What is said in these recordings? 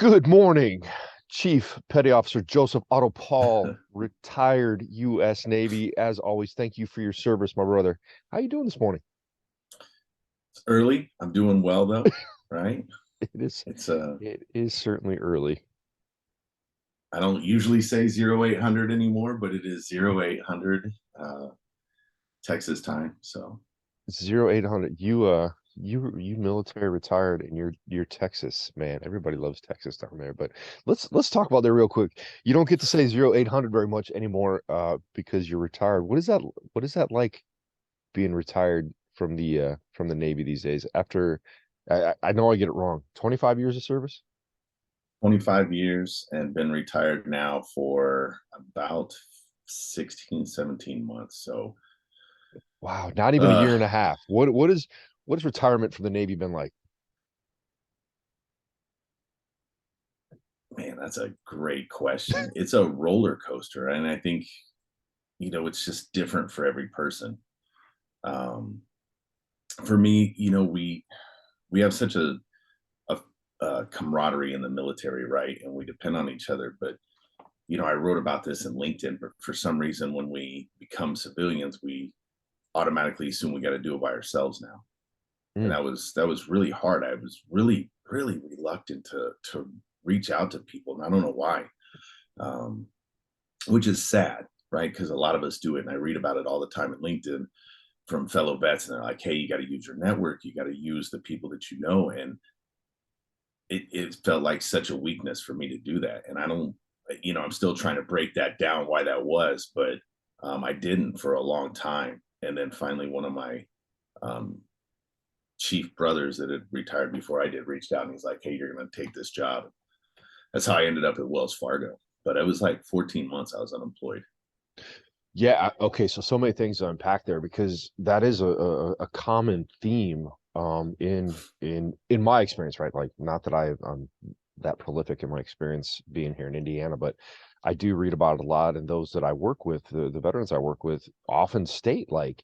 Good morning, Chief Petty Officer Joseph Otto Paul, retired U.S. Navy. As always, thank you for your service, my brother. How you doing this morning? It's early. I'm doing well though, right? It is, It's it is certainly early. I don't usually say 0800 anymore, but it is 0800 Texas time. So 0800. You military retired and you're Texas, man. Everybody loves Texas down there. But let's talk about that real quick. You don't get to say 0800 very much anymore, because you're retired. What is that like being retired from the Navy these days? After I know I get it wrong. 25 years of service? 25 years and been retired now for about 16, 17 months. So Wow, not even a uh year and a half. What is retirement from the Navy been like? man, that's a great question. It's a roller coaster. And I think, it's just different for every person. Um for me, we have such a, camaraderie in the military, right? And we depend on each other. But I wrote about this in LinkedIn. But for some reason, when we become civilians, we automatically assume we got to do it by ourselves now, and Mm, that was really hard. I was really really reluctant to reach out to people, and I don't know why, um, which is sad, right? Because a lot of us do it, and I read about it all the time at LinkedIn from fellow vets, and they're like, "Hey, you got to use your network. You got to use the people that you know," and it felt like such a weakness for me to do that. And I don't, I'm still trying to break that down why that was, but I didn't for a long time. And then finally, one of my um, chief brothers that had retired before I did reached out and he's like, "Hey, you're going to take this job." That's how I ended up at Wells Fargo. But it was like 14 months I was unemployed. yeah, okay, so many things to unpack there because that is a common theme in my experience, right? Like not that I'm that prolific in my experience being here in Indiana, but I do read about it a lot, and those that I work with, the veterans I work with often state like,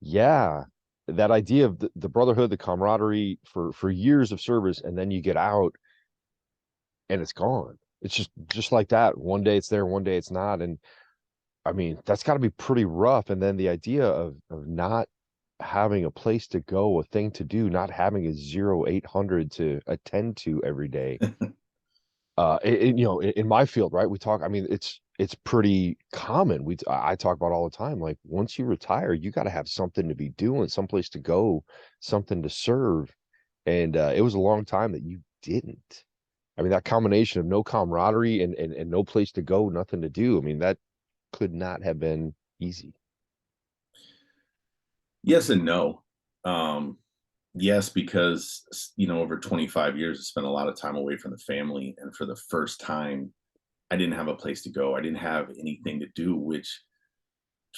yeah, that idea of the brotherhood, the camaraderie for years of service, and then you get out and it's gone. It's just like that. One day it's there, one day it's not. And I mean, that's got to be pretty rough. And then the idea of not having a place to go, a thing to do, not having a 0800 to attend to every day. In my field, right? We talk, I mean, it's pretty common. I talk about all the time. Like once you retire, you got to have something to be doing, someplace to go, something to serve. And it was a long time that you didn't. I mean, that combination of no camaraderie and no place to go, nothing to do. I mean, that could not have been easy. Yes and no. Um, yes, because, over 25 years, I spent a lot of time away from the family. And for the first time, I didn't have a place to go. I didn't have anything to do, which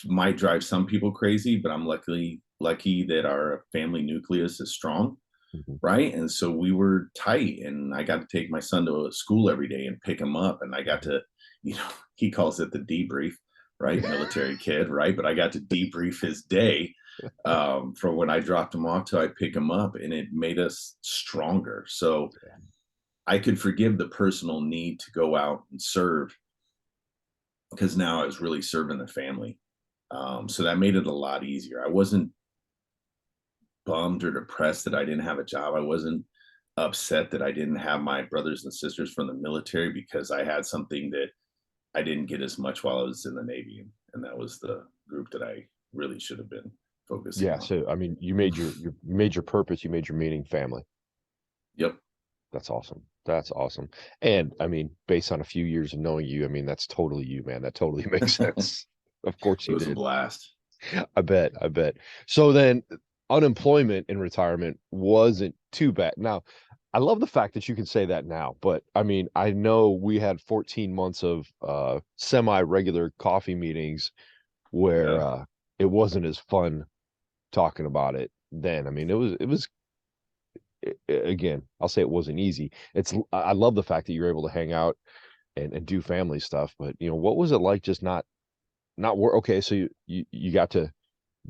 might drive some people crazy, but I'm lucky that our family nucleus is strong, Mhm. right? And so we were tight, and I got to take my son to school every day and pick him up, and I got to, he calls it the debrief, right? Military kid, right? But I got to debrief his day from when I dropped him off till I pick him up, and it made us stronger. So I could forgive the personal need to go out and serve because now I was really serving the family. So that made it a lot easier. I wasn't bummed or depressed that I didn't have a job. I wasn't upset that I didn't have my brothers and sisters from the military because I had something that I didn't get as much while I was in the Navy. And that was the group that I really should have been focusing Yeah, on. so I mean, you made your purpose, you made your meaning, family. Yep. That's awesome. That's awesome. And I mean, based on a few years of knowing you, I mean, that's totally you, man. That totally makes It sense. Of course you was a did. blast. I bet. I bet. So then unemployment in retirement wasn't too bad. Now, I love the fact that you can say that now, but I mean, I know we had 14 months of semi-regular coffee meetings where Yeah. it wasn't as fun talking about it then. I mean, it was again, I'll say it wasn't easy. I love the fact that you're able to hang out and do family stuff, but what was it like just not work? Okay, so you got to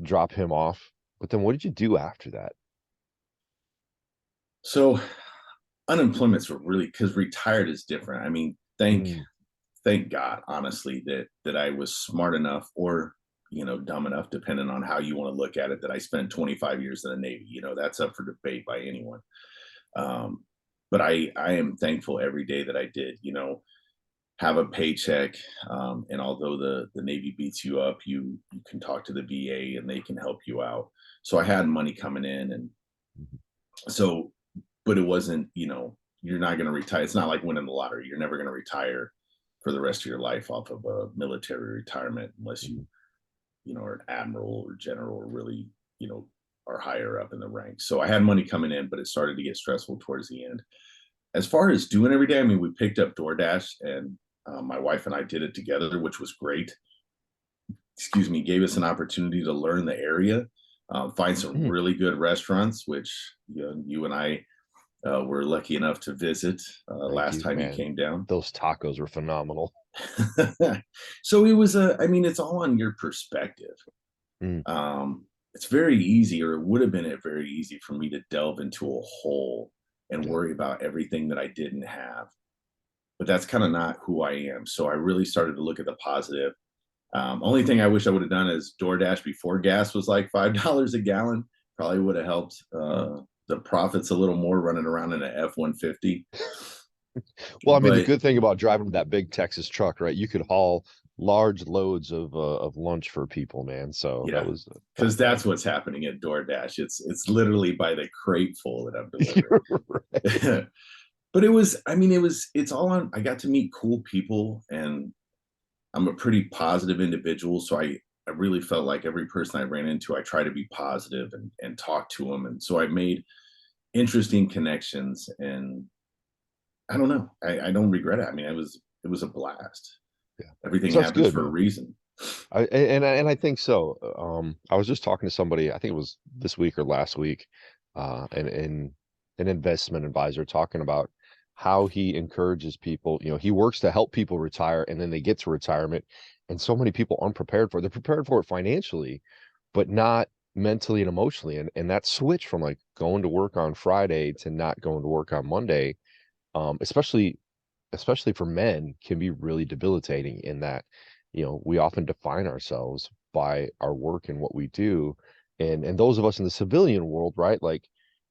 drop him off, but then what did you do after that? So unemployment's really, because retired is different. I mean, Mm, thank God, honestly, that I was smart enough, or dumb enough, depending on how you want to look at it, that I spent 25 years in the Navy. That's up for debate by anyone. Um, but I am thankful every day that I did. Have a paycheck. And although the Navy beats you up, you can talk to the VA and they can help you out. So I had money coming in, and mhm, so, but it wasn't, you're not going to retire. It's not like winning the lottery. You're never going to retire for the rest of your life off of a military retirement, unless mhm, are an admiral or general, or really, you know, are higher up in the ranks. So I had money coming in, but it started to get stressful towards the end. As far as doing every day, I mean, we picked up DoorDash, and my wife and I did it together, which was great. Excuse me, gave us an opportunity to learn the area, find some mm. really good restaurants, which you and I were lucky enough to visit Thank last you, time you man. came down. Those tacos were phenomenal. So it was I mean, it's all on your perspective. Mm, It's very easy, or it would have been very easy for me to delve into a hole and yeah. worry about everything that I didn't have. But that's kind of not who I am. So I really started to look at the positive. Only thing I wish I would have done is DoorDash before gas was like $5 a gallon. Probably would have helped the profits a little more, running around in an F-150. Well, I mean, the But good thing about driving that big Texas truck, right? You could haul large loads of lunch for people, man. So that yeah, was because not bad. that's what's happening at DoorDash. It's literally by the crate full that I'm delivering. You're right. But it was, I mean, it's all on. I got to meet cool people, and I'm a pretty positive individual. So I really felt like every person I ran into, I try to be positive and talk to them. And so I made interesting connections, and I don't know. I don't regret it. I mean, it was a blast. Yeah. Everything So that's happens good, for a man. reason. And I think so. I was just talking to somebody, I think it was this week or last week, and an investment advisor talking about how he encourages people. He works to help people retire, and then they get to retirement, and so many people aren't prepared for it. They're prepared for it financially, but not mentally and emotionally. And that switch from like going to work on Friday to not going to work on Monday, especially for men, can be really debilitating in that, we often define ourselves by our work and what we do. And those of us in the civilian world, right? Like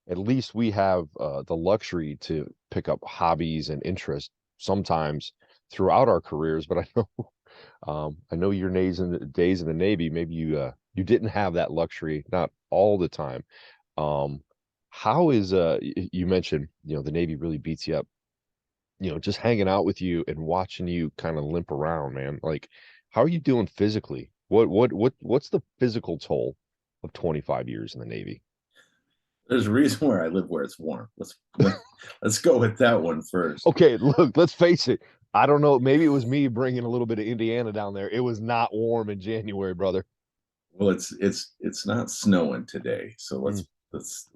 at least we have the luxury to pick up hobbies and interests sometimes throughout our careers. But I know your days in the Navy, maybe you didn't have that luxury, not all the time. Um, how is you mentioned, the Navy really beats you up, just hanging out with you and watching you kind of limp around, man. Like, how are you doing physically? What's the physical toll of 25 years in the Navy? There's a reason where I live where it's warm. Let's go with that one first. Okay, look, let's face it. I don't know. Maybe it was me bringing a little bit of Indiana down there. It was not warm in January, brother. Well, it's not snowing today, so Mm, let's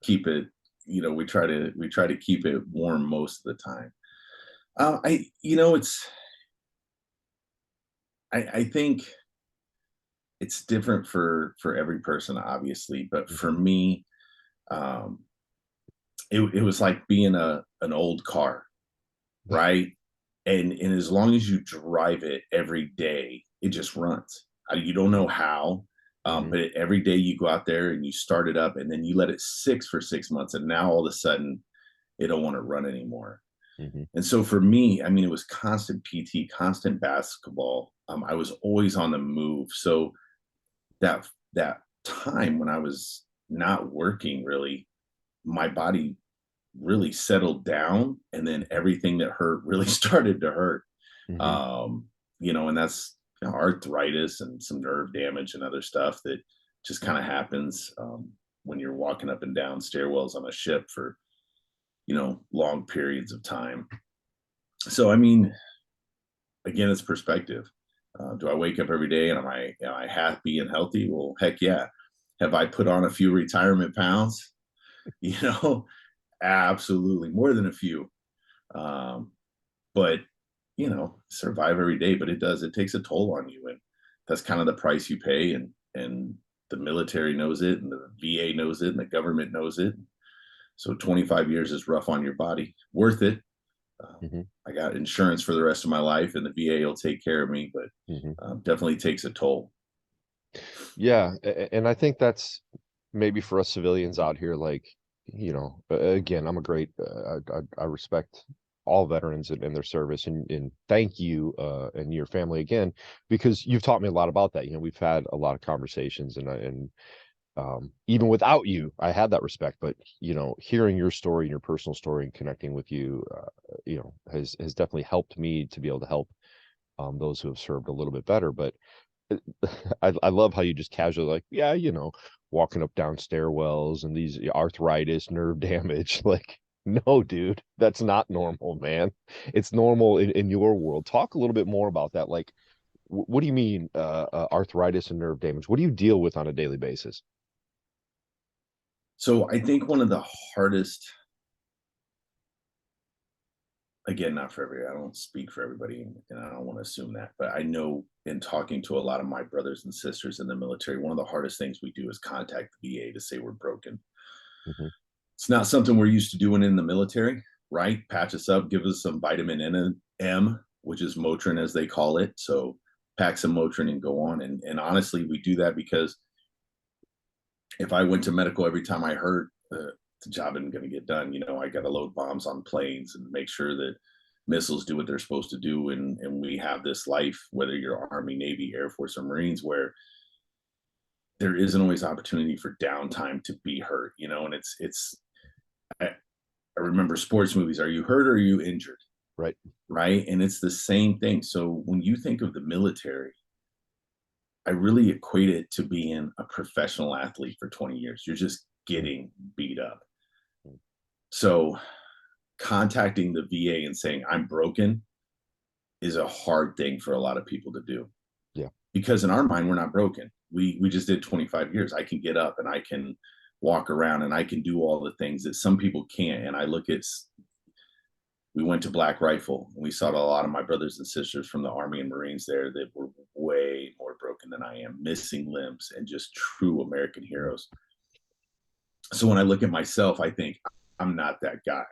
keep it. We try to keep it warm most of the time. I you know it's I think it's different for every person, obviously, but for mhm. me, um, it was like being an old car, right? And as long as you drive it every day, it just runs. You don't know how, Mhm, but every day you go out there and you start it up, and then you let it sit for 6 months, and now all of a sudden it don't want to run anymore. mhm, And so for me, I mean, it was constant PT, constant basketball. I was always on the move. So that time when I was not working, really, my body really settled down, and then mhm, everything that hurt really started to hurt. mhm, um and that's arthritis and some nerve damage and other stuff that just kind of happens when you're walking up and down stairwells on a ship for long periods of time. So I mean, again, it's perspective. Do I wake up every day and am I happy and healthy? Well, heck yeah. Have I put on a few retirement pounds? you know Absolutely, more than a few. um but survive every day. But it takes a toll on you, and that's kind of the price you pay. And the military knows it, and the VA knows it, and the government knows it. So 25 years is rough on your body. Worth it. Uh, Hmm. I got insurance for the rest of my life, and the VA will take care of me, but Hmm. definitely takes a toll. Yeah, and I think that's maybe for us civilians out here, like, again, I'm a great, I respect all veterans and their service, and thank you, and your family again, because you've taught me a lot about that. We've had a lot of conversations, and even without you, I had that respect. But hearing your story and your personal story and connecting with you, has definitely helped me to be able to help those who have served a little bit better. But I love how you just casually like, yeah, walking up down stairwells and these arthritis, nerve damage. Like, no, dude, that's not normal, man. It's normal in your world. Talk a little bit more about that. Like, what do you mean, arthritis and nerve damage? What do you deal with on a daily basis? So I think one of the hardest, again, not for everybody, I don't speak for everybody, and I don't want to assume that, but I know in talking to a lot of my brothers and sisters in the military, one of the hardest things we do is contact the VA to say we're broken. Hmm. It's not something we're used to doing in the military, right? Patch us up, give us some vitamin M, which is Motrin as they call it. So pack some Motrin and go on. And honestly, we do that because if I went to medical every time I hurt, the job isn't going to get done. I got to load bombs on planes and make sure that missiles do what they're supposed to do. And we have this life, whether you're Army, Navy, Air Force, or Marines, where there isn't always opportunity for downtime to be hurt, and I, I remember sports movies. Are you hurt or are you injured? Right. Right. And it's the same thing. So when you think of the military, I really equate it to being a professional athlete for 20 years. You're just getting beat up. So contacting the VA and saying I'm broken is a hard thing for a lot of people to do, Yeah. because in our mind we're not broken. We just did 25 years. I can get up and I can walk around and I can do all the things that some people can't. And I look at, we went to Black Rifle and we saw a lot of my brothers and sisters from the Army and Marines there that were way more broken than I am, missing limbs and just true American heroes. So when I look at myself, I think I'm not that guy.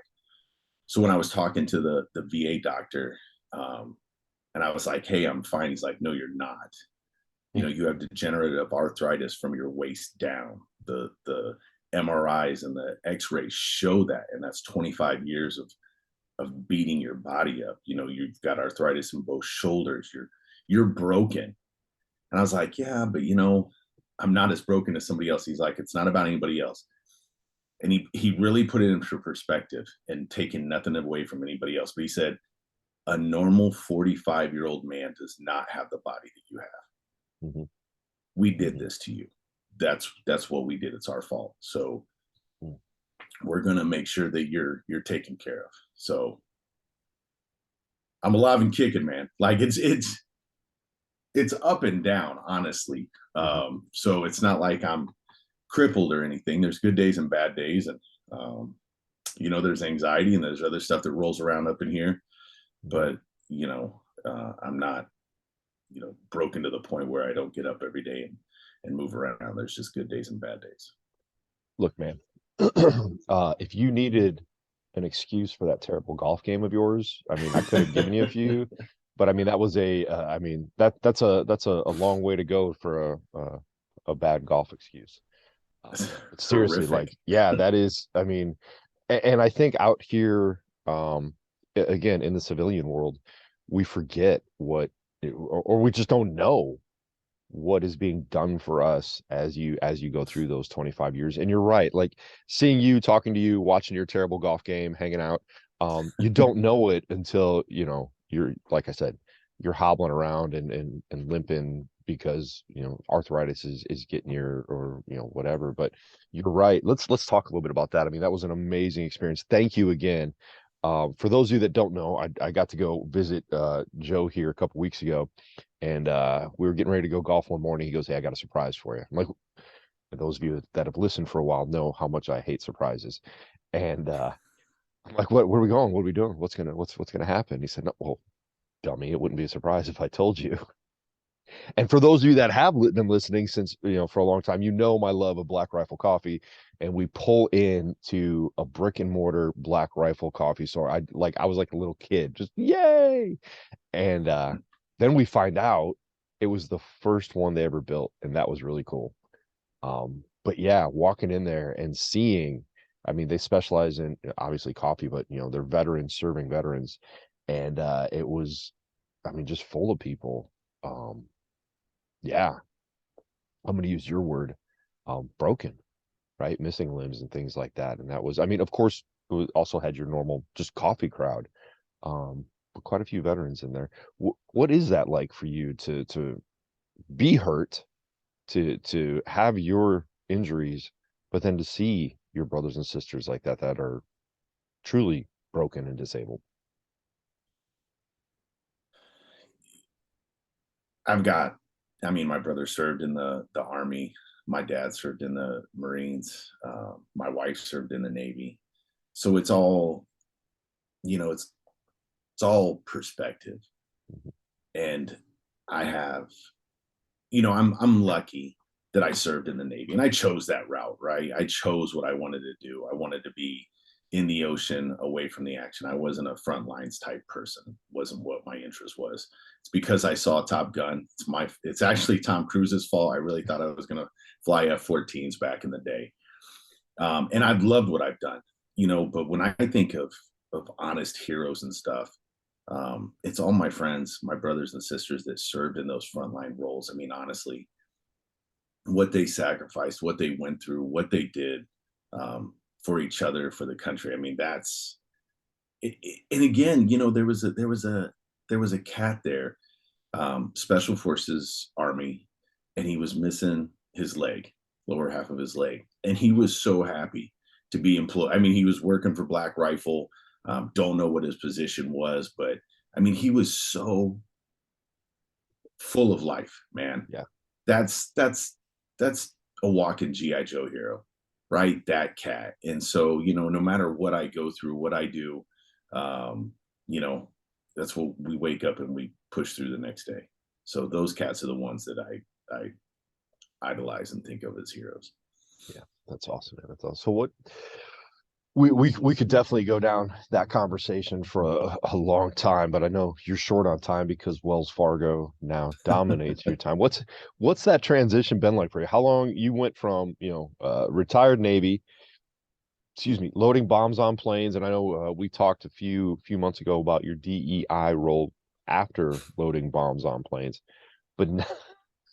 So when I was talking to the VA doctor, um, and I was like, "Hey, I'm fine." He's like, "No, you're not. You have degenerative arthritis from your waist down. The MRIs and the X-rays show that, and that's 25 years of beating your body up. You've got arthritis in both shoulders. You're broken." And I was like, "Yeah, but I'm not as broken as somebody else." He's like, "It's not about anybody else." And he really put it into perspective and taking nothing away from anybody else. But he said, a normal 45-year-old man does not have the body that you have. Hmm. We did Hmm. this to you. That's what we did. It's our fault. So Hmm. we're gonna make sure that you're taken care of. So I'm alive and kicking, man. Like it's up and down, honestly. Hmm. So it's not like I'm crippled or anything. There's good days and bad days, and there's anxiety and there's other stuff that rolls around up in here. Hmm. But I'm not broken to the point where I don't get up every day and move around. There's just good days and bad days. Look, man, if you needed an excuse for that terrible golf game of yours, I mean, I could have given you a few, but I mean, that was I mean, that's a long way to go for a bad golf excuse. But seriously, Horrific. like, yeah, that is, I mean, and I think out here, again, in the civilian world, we forget or we just don't know what is being done for us as you go through those 25 years. And you're right, like seeing you, talking to you, watching your terrible golf game, hanging out, you don't know it until you're, like I said, you're hobbling around and limping because arthritis is getting your, or whatever. But you're right, let's talk a little bit about that. I mean, that was an amazing experience. Thank you again. For those of you that don't know, I got to go visit Joe here a couple weeks ago, and we were getting ready to go golf one morning. He goes, "Hey, I got a surprise for you." I'm like, for those of you that have listened for a while know how much I hate surprises. And I'm like, "What? Where are we going? What are we doing? What's gonna happen?" He said, "No, well, dummy, it wouldn't be a surprise if I told you." And for those of you that have been listening since, for a long time, my love of Black Rifle Coffee, and we pull in to a brick and mortar Black Rifle coffee store. I was like a little kid, just yay. And then we find out it was the first one they ever built, and that was really cool. But yeah, walking in there and seeing, I mean, they specialize in obviously coffee, but they're veterans serving veterans. And it was, I mean, just full of people. Um, yeah, I'm going to use your word, broken, right? Missing limbs and things like that. And that was, I mean, of course, also had your normal just coffee crowd, but quite a few veterans in there. What is that like for you to be hurt, to have your injuries, but then to see your brothers and sisters like that are truly broken and disabled? I've got, I mean, my brother served in the Army. My dad served in the Marines. My wife served in the Navy. So it's all, you know, it's all perspective. Mhm. And I have, I'm lucky that I served in the Navy and I chose that route, right? I chose what I wanted to do. I wanted to be in the ocean away from the action. I wasn't a front lines type person. It wasn't what my interest was. It's because I saw Top Gun. It's actually Tom Cruise's fault. I really thought I was gonna fly F-14s back in the day. And I've loved what I've done, but when I think of honest heroes and stuff, it's all my friends, my brothers and sisters that served in those frontline roles. I mean, honestly, what they sacrificed, what they went through, what they did, for each other, for the country. I mean, that's and again, there was a cat there, Special Forces Army, and he was missing his leg, lower half of his leg, and he was so happy to be employed. I mean, he was working for Black Rifle. Don't know what his position was, but I mean, he was so full of life, man. Yeah. That's a walking GI Joe hero, right? That cat. And so, no matter what I go through, what I do, um, you know, that's what we wake up and we push through the next day. So those cats are the ones that I idolize and think of as heroes. Yeah, that's awesome, man. That's awesome. So what we could definitely go down that conversation for a long time, but I know you're short on time because Wells Fargo now dominates your time. What's that transition been like for you? How long you went from, retired Navy, excuse me, loading bombs on planes, and I know we talked a few months ago about your DEI role after loading bombs on planes, but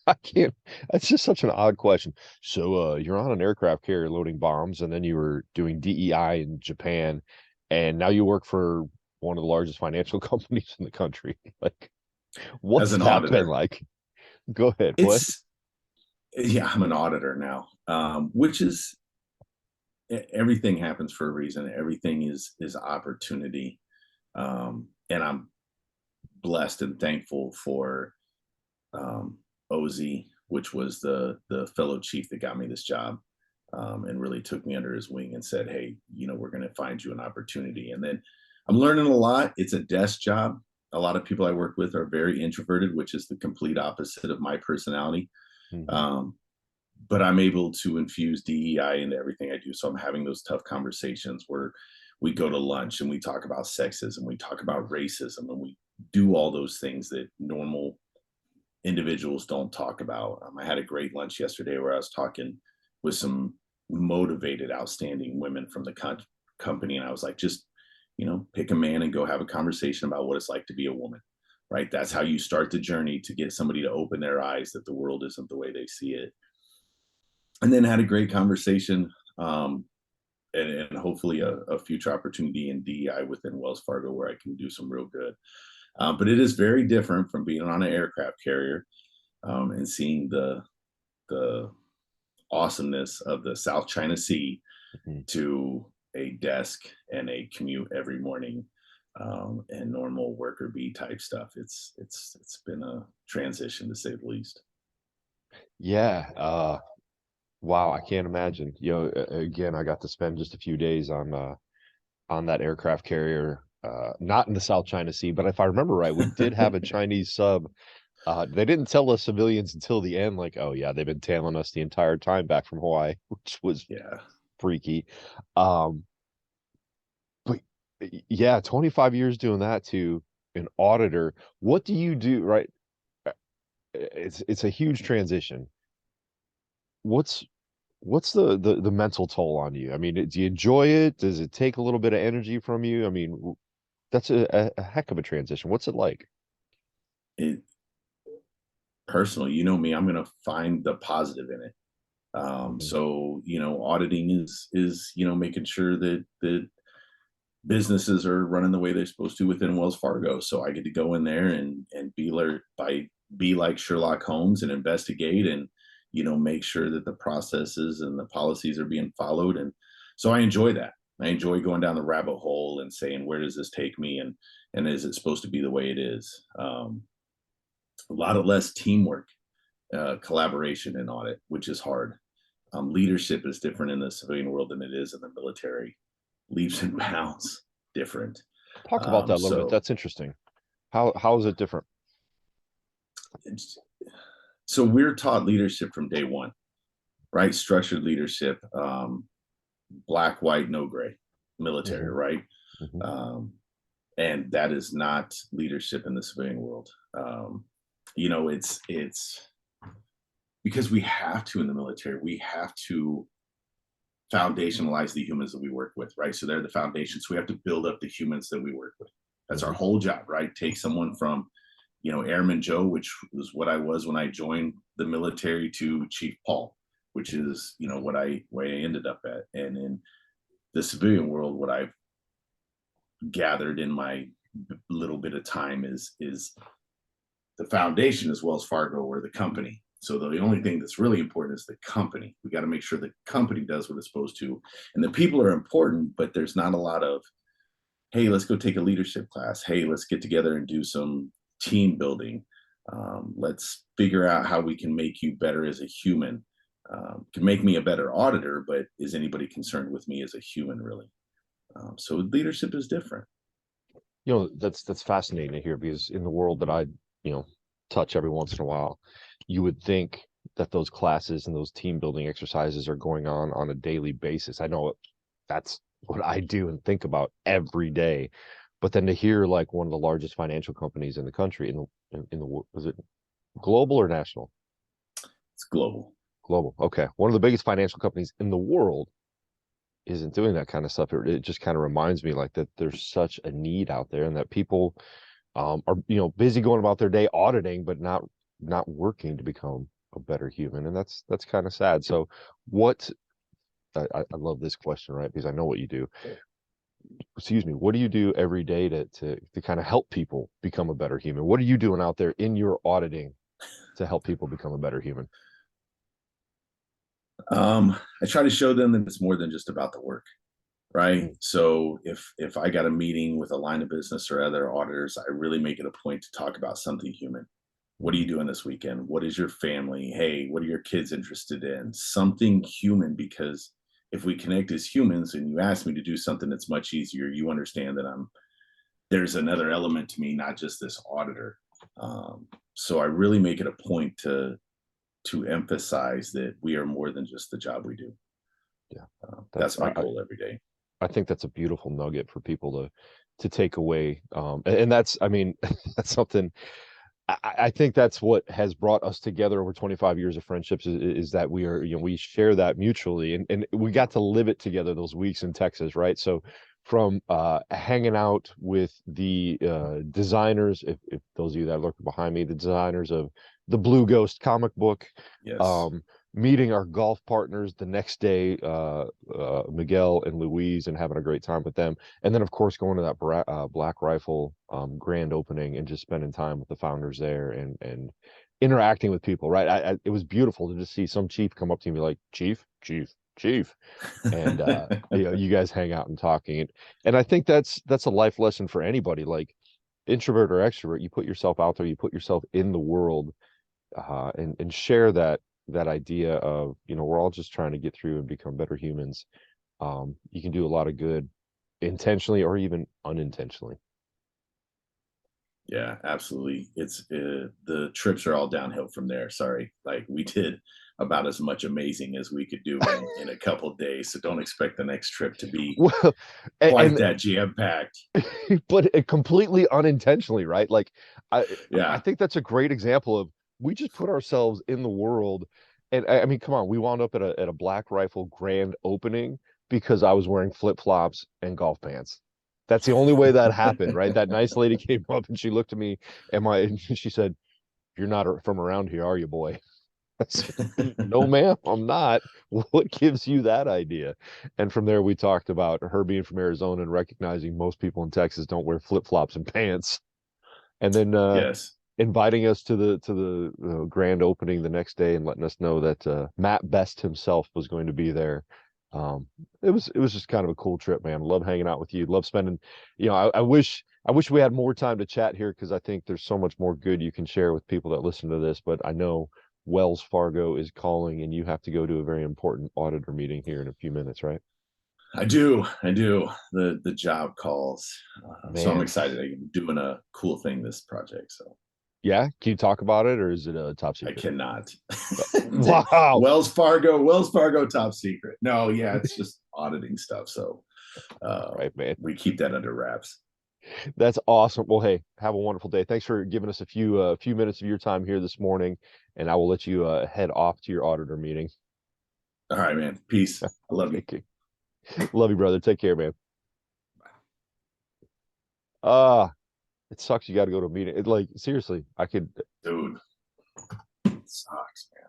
I can't. That's just such an odd question. So, you're on an aircraft carrier loading bombs, and then you were doing DEI in Japan, and now you work for one of the largest financial companies in the country. Like, As what's an that been auditor, like? Go ahead. What? it's yeah, I'm an auditor now, which is everything happens for a reason. Everything is opportunity, and I'm blessed and thankful for Ozzy, which was the fellow chief that got me this job, and really took me under his wing and said, "Hey, we're going to find you an opportunity." And then I'm learning a lot. It's a desk job. A lot of people I work with are very introverted, which is the complete opposite of my personality. Mhm. Um, but I'm able to infuse DEI into everything I do. So I'm having those tough conversations where we go to lunch and we talk about sexism, we talk about racism, and we do all those things that normal individuals don't talk about. I had a great lunch yesterday where I was talking with some motivated, outstanding women from the company, and I was like, just pick a man and go have a conversation about what it's like to be a woman. Right? That's how you start the journey to get somebody to open their eyes that the world isn't the way they see it. And then had a great conversation, and hopefully a future opportunity in DEI within Wells Fargo where I can do some real good. But it is very different from being on an aircraft carrier, and seeing the awesomeness of the South China Sea Mhm. to a desk and a commute every morning, and normal worker bee type stuff. It's been a transition to say the least. Yeah. Wow. I can't imagine. Again, I got to spend just a few days on that aircraft carrier, not in the South China Sea, but if I remember right, we did have a Chinese sub They didn't tell us civilians until the end, like, oh yeah, they've been tailing us the entire time back from Hawaii, which was Yeah. freaky. Um, but yeah, 25 years doing that to an auditor. What do you do, right? It's a huge transition. What's what's the mental toll on you? I mean, do you enjoy it? Does it take a little bit of energy from you? I mean, that's a heck of a transition. What's it like? It personally, you know me, I'm going to find the positive in it. Mhm. So, auditing is, making sure that businesses are running the way they're supposed to within Wells Fargo. So I get to go in there and be like Sherlock Holmes and investigate and make sure that the processes and the policies are being followed. And so I enjoy that. I enjoy going down the rabbit hole and saying, where does this take me, and is it supposed to be the way it is? A lot of less teamwork, collaboration in audit, which is hard. Leadership is different in the civilian world than it is in the military. Leaps and bounds different. Talk about that a little bit. So That's interesting. How is it different? so we're taught leadership from day one, right? Structured leadership, black, white, no gray, military, Hmm. right? Hmm. Um, and that is not leadership in the civilian world. It's because we have to in the military. We have to foundationalize the humans that we work with, right? So they're the foundation. So we have to build up the humans that we work with. That's our Hmm. whole job, right? Take someone from, Airman Joe, which was what I was when I joined the military, to Chief Paul, which is, what I ended up at. And in the civilian world, what I've gathered in my little bit of time is the foundation is Wells Fargo or the company. So the only thing that's really important is the company. We got to make sure the company does what it's supposed to. And the people are important, but there's not a lot of, hey, let's go take a leadership class. Hey, let's get together and do some team building. Let's figure out how we can make you better as a human. Can make me a better auditor, but is anybody concerned with me as a human, really? So leadership is different. That's fascinating to hear because in the world that I, you know, touch every once in a while, you would think that those classes and those team building exercises are going on a daily basis. I know that's what I do and think about every day. But then to hear like one of the largest financial companies in the country in the was it global or national? It's global. Global. Okay. One of the biggest financial companies in the world isn't doing that kind of stuff. It just kind of reminds me like that there's such a need out there and that people are busy going about their day auditing, but not working to become a better human, and that's kind of sad. So, what I love this question, right? Because I know what you do. Excuse me. What do you do every day to kind of help people become a better human? What are you doing out there in your auditing to help people become a better human? I try to show them that it's more than just about the work, right? Mm. So if I got a meeting with a line of business or other auditors, I really make it a point to talk about something human. What are you Mhm. doing this weekend? What is your family? Hey, what are your kids interested in? Something human, because if we connect as humans and you ask me to do something that's much easier, you understand that there's another element to me, not just this auditor. So I really make it a point to emphasize that we are more than just the job we do. Yeah, That's that's my goal every day. I think that's a beautiful nugget for people to take away. And that's, I mean, that's something I think that's what has brought us together over 25 years of friendships is that we are, we share that mutually and we got to live it together those weeks in Texas, right? So from hanging out with the designers, if those of you that are looking behind me, the designers of the Blue Ghost comic book, Yes. um, meeting our golf partners the next day, Miguel and Louise, and having a great time with them. And then, of course, going to that Black Rifle grand opening and just spending time with the founders there and interacting with people, right? It was beautiful to just see some chief come up to me like, Chief, Chief, Chief. And you guys hang out and talking. And I think that's a life lesson for anybody, like introvert or extrovert. You put yourself out there, you put yourself in the world, and share that idea of, we're all just trying to get through and become better humans. You can do a lot of good intentionally or even unintentionally. Yeah, absolutely. It's the trips are all downhill from there. Sorry, like we did about as much amazing as we could do in a couple days. So don't expect the next trip to be Well, quite and that jam packed. but it completely unintentionally, right? Like I I Yeah. think that's a great example of we just put ourselves in the world. And I mean, come on, we wound up at a Black Rifle grand opening because I was wearing flip-flops and golf pants. That's the only way that happened, right? That nice lady came up and she looked at me and she said, "You're not from around here, are you, boy?" I said, "No, ma'am, I'm not." What gives you that idea? And from there, we talked about her being from Arizona and recognizing most people in Texas don't wear flip-flops and pants. And then Yes. inviting us to the grand opening the next day and letting us know that Matt Best himself was going to be there. Um, it was just kind of a cool trip, man. Love hanging out with you. Love spending, I wish we had more time to chat here because I think there's so much more good you can share with people that listen to this. But I know Wells Fargo is calling and you have to go to a very important auditor meeting here in a few minutes, right? I do. I do. The job calls. So I'm Man, excited. I'm doing a cool thing this project. So yeah. Can you talk about it or is it a top I secret? cannot. Wow. Wells Fargo top secret. No, yeah, it's just auditing stuff. So All right, man. we keep that under wraps. That's awesome. Well, hey, have a wonderful day. Thanks for giving us a few minutes of your time here this morning, and I will let you head off to your auditor meeting. All right, man. Peace. I love you. Okay. Love you, brother. Take care, man. Ah, it sucks you got to go to a meeting. Like seriously, I could Dude, it sucks, man.